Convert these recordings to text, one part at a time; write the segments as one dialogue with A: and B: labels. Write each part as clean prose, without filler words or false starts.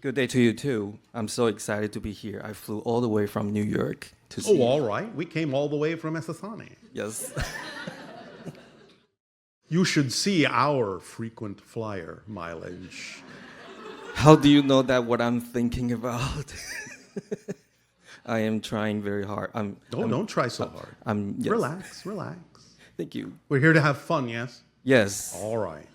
A: Good day to you too. I'm so excited to be here. I flew all the way from New York to see
B: Oh,
A: you.
B: all right. We came all the way from Essathani.
A: Yes.
B: You should see our frequent flyer mileage.
A: How do you know that what I'm thinking about? I am trying very hard.
B: Don't try so hard.
A: Yes.
B: Relax, relax.
A: Thank you.
B: We're here to have fun, yes?
A: Yes.
B: All right.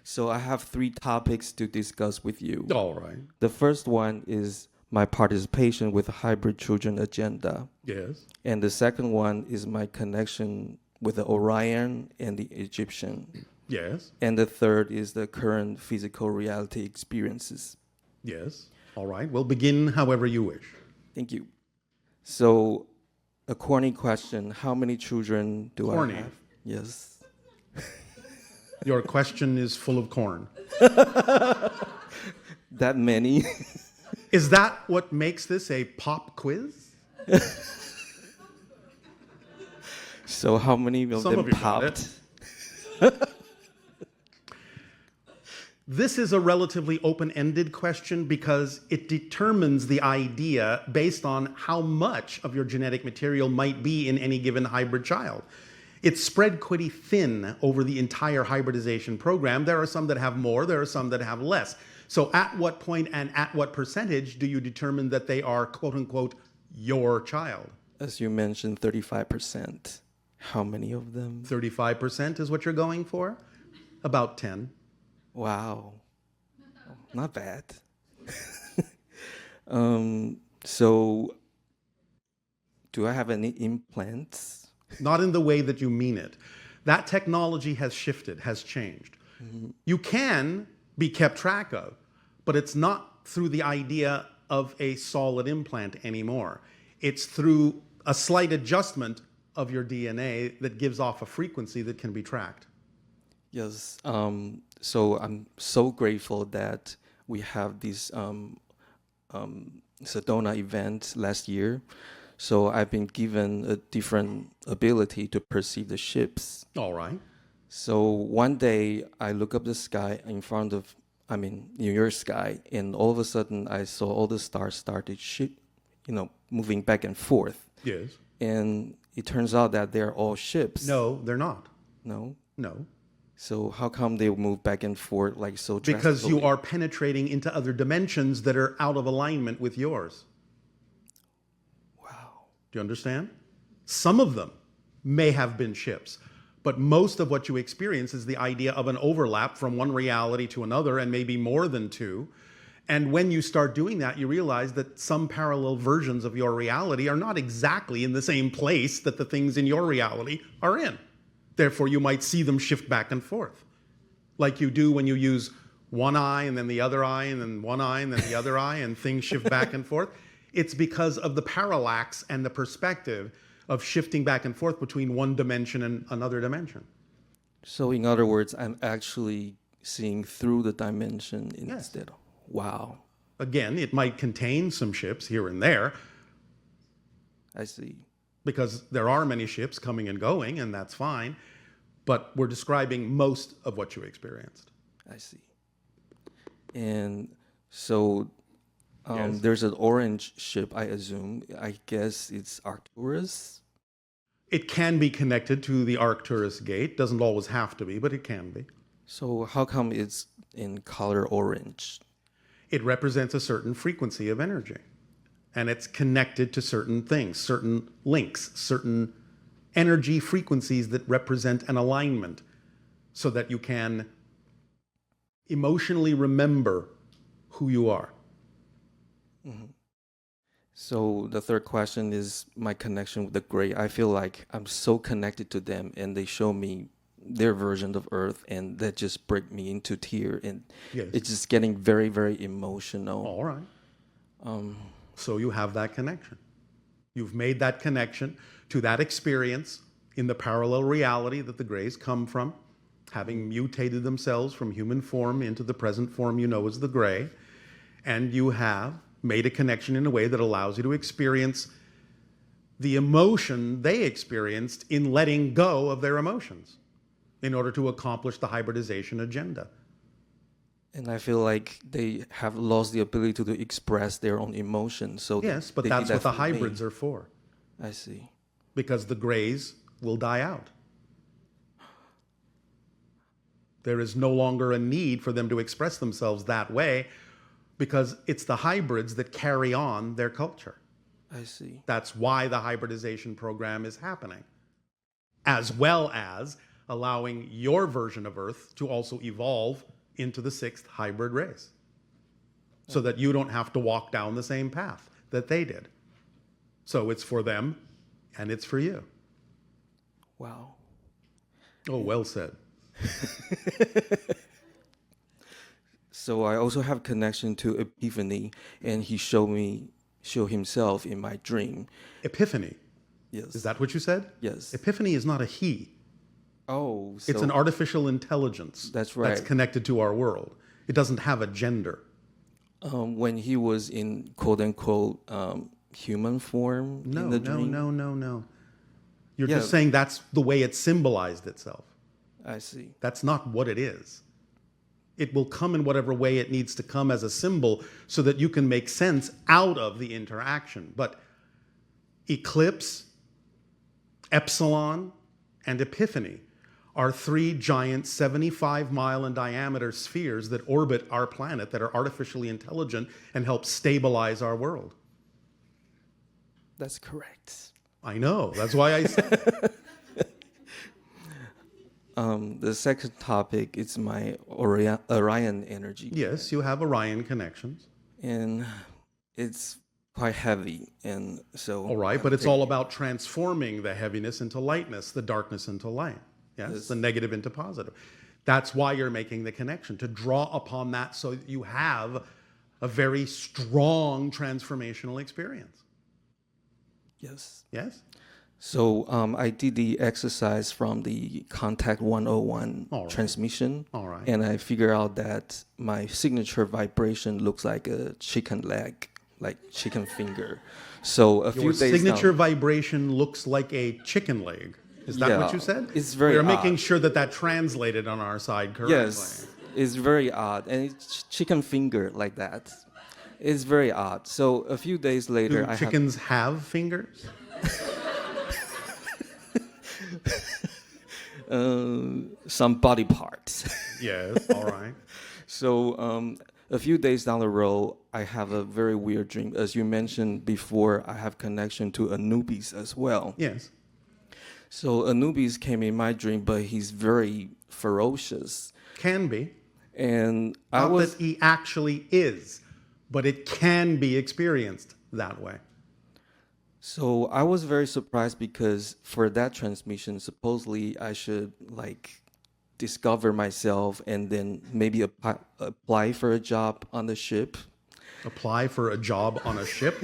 A: So I have 3 topics to discuss with you.
B: All right.
A: The first one is my participation with the hybrid children agenda.
B: Yes.
A: And the second one is my connection with the Orion and the Egyptian.
B: Yes.
A: And the third is the current physical reality experiences.
B: Yes. All right. We'll begin however you wish.
A: Thank you. So, a corny question, how many children do
B: Corny?
A: I have? Yes.
B: Your question is full of corn.
A: That many?
B: Is that what makes this a pop quiz?
A: So how many of
B: Some
A: them
B: of you got
A: popped?
B: it. This is a relatively open-ended question because it determines the idea based on how much of your genetic material might be in any given hybrid child. It's spread pretty thin over the entire hybridization program. There are some that have more, there are some that have less. So at what point and at what percentage do you determine that they are, quote unquote, your child?
A: As you mentioned, 35%. How many of them?
B: 35% is what you're going for? About 10.
A: Wow. Not bad. So, do I have any implants?
B: Not in the way that you mean it. That technology has shifted, has changed. Mm-hmm. You can be kept track of, but it's not through the idea of a solid implant anymore. It's through a slight adjustment of your DNA that gives off a frequency that can be tracked.
A: Yes. So I'm so grateful that we have this Sedona event last year. So I've been given a different ability to perceive the ships.
B: All right.
A: So one day I look up the sky in front of, New York sky, and all of a sudden I saw all the stars started moving back and forth.
B: Yes.
A: And it turns out that they're all ships.
B: No, they're not.
A: No?
B: No.
A: So how come they move back and forth like so drastically?
B: Because you are penetrating into other dimensions that are out of alignment with yours.
A: Wow.
B: Do you understand? Some of them may have been ships, but most of what you experience is the idea of an overlap from one reality to another, and maybe more than two. And when you start doing that, you realize that some parallel versions of your reality are not exactly in the same place that the things in your reality are in. Therefore, you might see them shift back and forth, like you do when you use one eye and then the other eye and then one eye and then the other eye, and things shift back and forth. It's because of the parallax and the perspective of shifting back and forth between one dimension and another dimension.
A: So in other words, I'm actually seeing through the dimension instead.
B: Yes.
A: Wow.
B: Again, it might contain some ships here and there,
A: I see.
B: because there are many ships coming and going, and that's fine. But we're describing most of what you experienced.
A: I see. And so
B: Yes.
A: there's an orange ship, I assume. I guess it's Arcturus.
B: It can be connected to the Arcturus gate. Doesn't always have to be, but it can be.
A: So how come it's in color orange?
B: It represents a certain frequency of energy. And it's connected to certain things, certain links, certain energy frequencies that represent an alignment, so that you can emotionally remember who you are.
A: Mm-hmm. So the third question is my connection with the gray. I feel like I'm so connected to them, and they show me their version of Earth, and that just break me into tear, and
B: Yes.
A: it's just getting very, very emotional.
B: All right. So you have that connection. You've made that connection to that experience in the parallel reality that the grays come from, having mutated themselves from human form into the present form you know as the gray. And you have made a connection in a way that allows you to experience the emotion they experienced in letting go of their emotions. in order to accomplish the hybridization agenda.
A: And I feel like they have lost the ability to express their own emotions. So
B: Yes, but
A: they did
B: that's
A: that
B: what the
A: for me.
B: hybrids are for,
A: I see.
B: because the grays will die out. There is no longer a need for them to express themselves that way because it's the hybrids that carry on their culture.
A: I see.
B: That's why the hybridization program is happening, as well as allowing your version of Earth to also evolve into the 6th hybrid race so that you don't have to walk down the same path that they did. So it's for them and it's for you.
A: Wow.
B: Oh, well said.
A: So I also have connection to Epiphany, and he show himself in my dream.
B: Epiphany.
A: Yes.
B: Is that what you said?
A: Yes.
B: Epiphany is not a he.
A: Oh, so
B: It's an artificial intelligence
A: That's right.
B: that's connected to our world. It doesn't have a gender.
A: When he was in quote unquote human form in the dream.
B: No. You're
A: Yeah.
B: just saying that's the way it symbolized itself.
A: I see.
B: That's not what it is. It will come in whatever way it needs to come as a symbol so that you can make sense out of the interaction. But eclipse, epsilon, and epiphany are 3 giant 75-mile in diameter spheres that orbit our planet that are artificially intelligent and help stabilize our world.
A: That's correct.
B: I know. That's why I said it.
A: The second topic is my Orion energy.
B: Yes, you have Orion connections.
A: And it's quite heavy. And so
B: All right, but it's all about transforming the heaviness into lightness, the darkness into light. Yes, the negative into positive. That's why you're making the connection, to draw upon that so that you have a very strong transformational experience.
A: Yes.
B: Yes?
A: So I did the exercise from the Contact 101
B: All right.
A: transmission.
B: All right.
A: And I figure out that my signature vibration looks like a chicken leg, like chicken finger. So a few
B: Your
A: days
B: signature
A: down,
B: vibration looks like a chicken leg. Is that what
A: Yeah,
B: you said?
A: it's very
B: We're making
A: odd.
B: sure that that translated on our side correctly.
A: Yes, it's very odd. And it's chicken finger like that. It's very odd. So a few days later,
B: Do chickens have fingers?
A: some body parts.
B: Yes, all right.
A: So a few days down the road, I have a very weird dream. As you mentioned before, I have connection to Anubis as well.
B: Yes.
A: So Anubis came in my dream, but he's very ferocious.
B: Can be.
A: And I
B: Not
A: was
B: that he actually is, but it can be experienced that way.
A: so I was very surprised because for that transmission, supposedly I should like discover myself and then maybe apply for a job on the ship.
B: Apply for a job on a ship.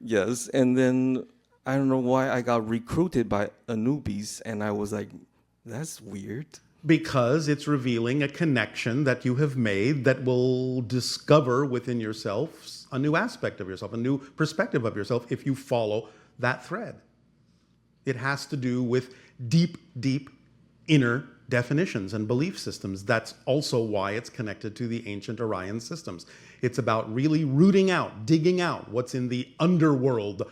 A: Yes, and then I don't know why I got recruited by Anubis, and I was like, that's weird.
B: Because it's revealing a connection that you have made that will discover within yourself a new aspect of yourself, a new perspective of yourself if you follow that thread. It has to do with deep, deep inner definitions and belief systems. That's also why it's connected to the ancient Orion systems. It's about really rooting out, digging out what's in the underworld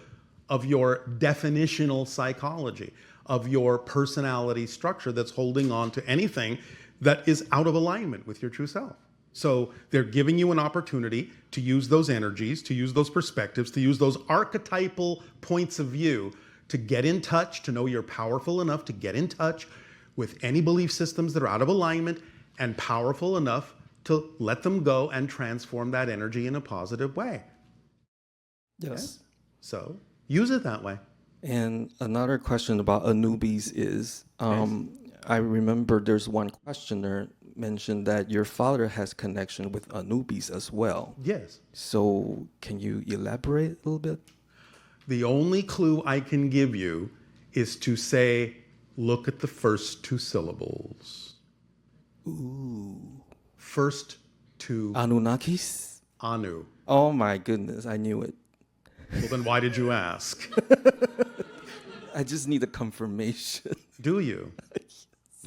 B: of your definitional psychology, of your personality structure that's holding on to anything that is out of alignment with your true self. So they're giving you an opportunity to use those energies, to use those perspectives, to use those archetypal points of view to get in touch, to know you're powerful enough to get in touch with any belief systems that are out of alignment and powerful enough to let them go and transform that energy in a positive way.
A: Yes.
B: So use it that way.
A: And another question about Anubis is, I remember there's one questioner mentioned that your father has connection with Anubis as well.
B: Yes.
A: So can you elaborate a little bit?
B: The only clue I can give you is to say, look at the first 2 syllables.
A: Ooh.
B: First 2
A: Anunnakis?
B: Anu.
A: Oh my goodness, I knew it.
B: Well, then why did you ask?
A: I just need a confirmation.
B: Do you?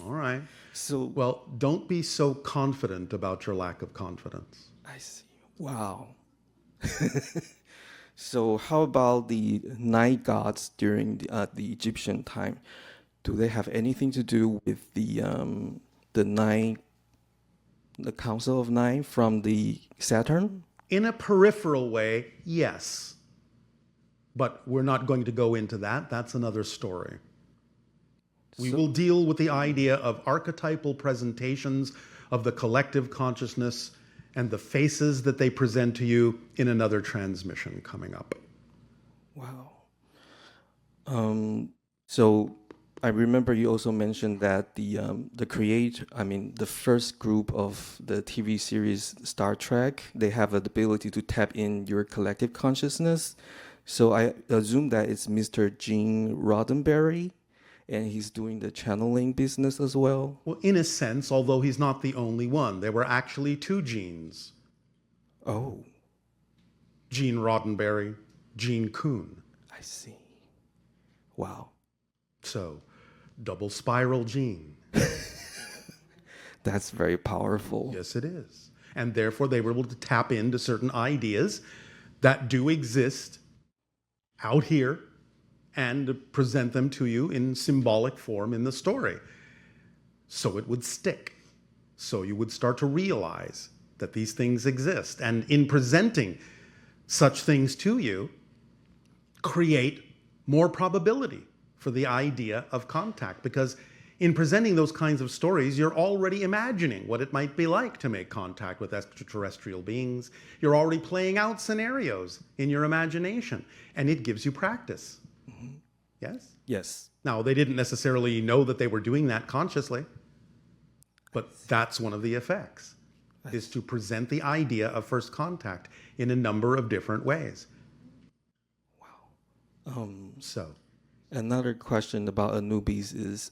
B: All right.
A: So
B: Well, don't be so confident about your lack of confidence.
A: I see. Wow. So how about the night gods during the Egyptian time? Do they have anything to do with the nine, the Council of Nine from the Saturn?
B: In a peripheral way, yes. But we're not going to go into that. That's another story. We
A: So
B: will deal with the idea of archetypal presentations of the collective consciousness and the faces that they present to you in another transmission coming up.
A: wow. So I remember you also mentioned that the first group of the TV series Star Trek, they have an ability to tap in your collective consciousness. So I assume that it's Mr. Gene Roddenberry, and he's doing the channeling business as well.
B: Well, in a sense, although he's not the only one, there were actually two Genes.
A: Oh,
B: Gene Roddenberry, Gene Kuhn.
A: I see. Wow,
B: So, double spiral Gene.
A: that's very powerful.
B: Yes, it is. And therefore, they were able to tap into certain ideas that do exist out here and present them to you in symbolic form in the story. So it would stick. So you would start to realize that these things exist. And in presenting such things to you, create more probability for the idea of contact. Because in presenting those kinds of stories, you're already imagining what it might be like to make contact with extraterrestrial beings. You're already playing out scenarios in your imagination, and it gives you practice. Yes?
A: Yes.
B: Now, they didn't necessarily know that they were doing that consciously, but that's one of the effects, is to present the idea of first contact in a number of different ways. So,
A: Another question about Anubis is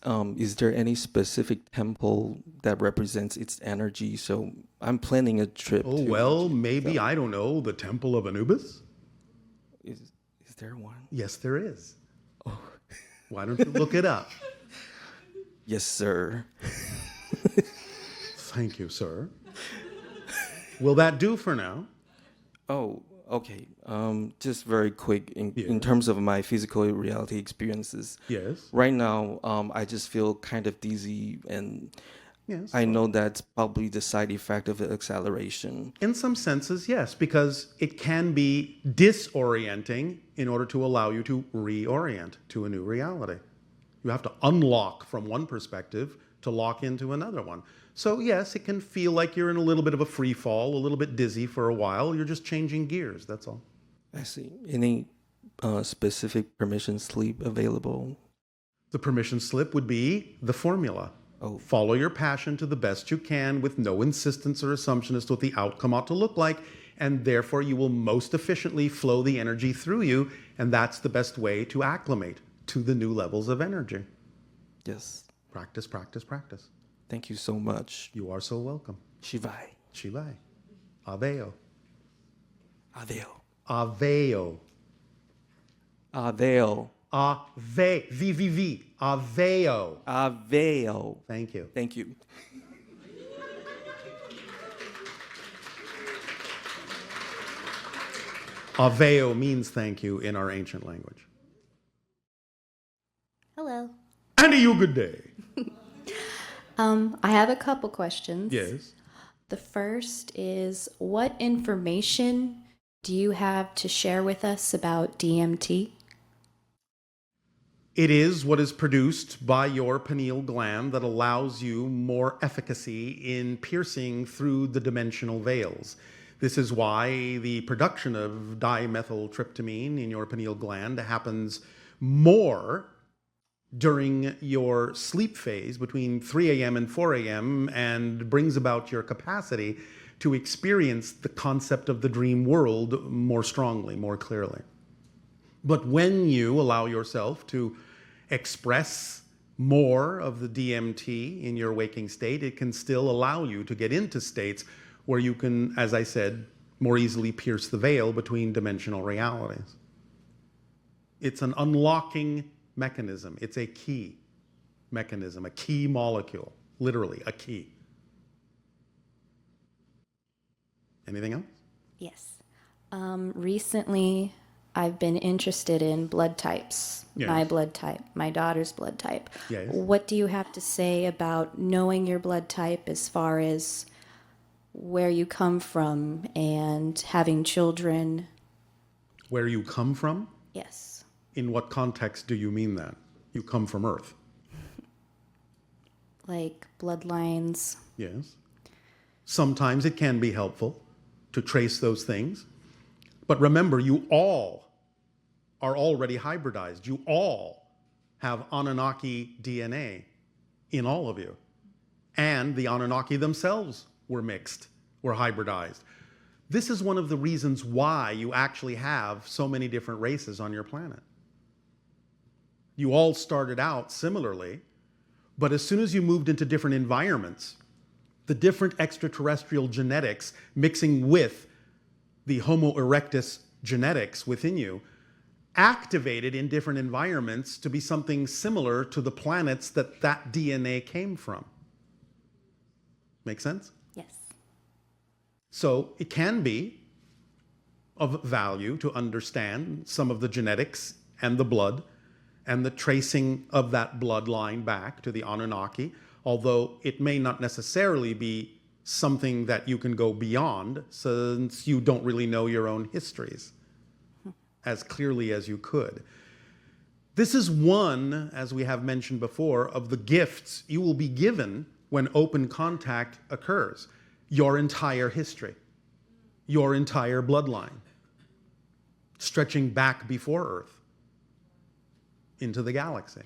A: there any specific temple that represents its energy? So I'm planning a trip
B: oh,
A: to
B: well,
A: Egypt.
B: maybe,
A: So
B: I don't know, the Temple of Anubis?
A: is there one?
B: Yes, there is. Why don't you look it up?
A: Yes, sir.
B: Thank you, sir. Will that do for now?
A: Oh, okay. Just very quick in
B: Yeah.
A: terms of my physical reality experiences.
B: Yes.
A: Right now, I just feel kind of dizzy, and
B: Yes.
A: I know that's probably the side effect of the acceleration.
B: In some senses, yes, because it can be disorienting in order to allow you to reorient to a new reality. You have to unlock from one perspective to lock into another one. So, yes, it can feel like you're in a little bit of a free fall, a little bit dizzy for a while. You're just changing gears, that's all.
A: I see. Any specific permission sleep available?
B: The permission slip would be the formula.
A: Oh.
B: Follow your passion to the best you can with no insistence or assumption as to what the outcome ought to look like, and therefore you will most efficiently flow the energy through you, and that's the best way to acclimate to the new levels of energy.
A: Yes.
B: Practice, practice, practice.
A: Thank you so much.
B: You are so welcome.
A: Shivai.
B: Shivai. Aveo.
A: Adeo.
B: Aveo.
A: Adeo.
B: Ave. V. Aveo.
A: Aveo.
B: Thank you.
A: Thank you.
B: Aveo means thank you in our ancient language.
C: Hello.
B: And a you good day.
C: I have a couple questions.
B: Yes.
C: The first is, what information do you have to share with us about DMT?
B: It is what is produced by your pineal gland that allows you more efficacy in piercing through the dimensional veils. This is why the production of dimethyltryptamine in your pineal gland happens more during your sleep phase between 3 a.m. and 4 a.m. and brings about your capacity to experience the concept of the dream world more strongly, more clearly. But when you allow yourself to express more of the DMT in your waking state, it can still allow you to get into states where you can, as I said, more easily pierce the veil between dimensional realities. It's an unlocking mechanism. It's a key. mechanism, a key molecule, literally a key. Anything else?
C: Yes. Recently, I've been interested in blood types.
B: Yes.
C: My blood type, my daughter's blood type.
B: Yes.
C: What do you have to say about knowing your blood type as far as where you come from and having children?
B: Where you come from?
C: Yes.
B: In what context do you mean that? You come from Earth.
C: Like bloodlines.
B: Yes. Sometimes it can be helpful to trace those things. But remember, you all are already hybridized. You all have Anunnaki DNA in all of you. And the Anunnaki themselves were mixed, were hybridized. This is one of the reasons why you actually have so many different races on your planet. You all started out similarly, but as soon as you moved into different environments, the different extraterrestrial genetics mixing with the Homo erectus genetics within you activated in different environments to be something similar to the planets that that DNA came from. Make sense?
C: Yes.
B: So it can be of value to understand some of the genetics and the blood and the tracing of that bloodline back to the Anunnaki, although it may not necessarily be something that you can go beyond since you don't really know your own histories as clearly as you could. This is one, as we have mentioned before, of the gifts you will be given when open contact occurs. Your entire history, your entire bloodline, stretching back before Earth into the galaxy.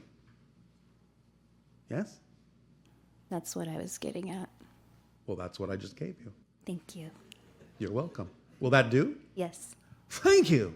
B: Yes?
C: That's what I was getting at.
B: Well, that's what I just gave you.
C: Thank you.
B: You're welcome. Will that do?
C: Yes.
B: Thank you.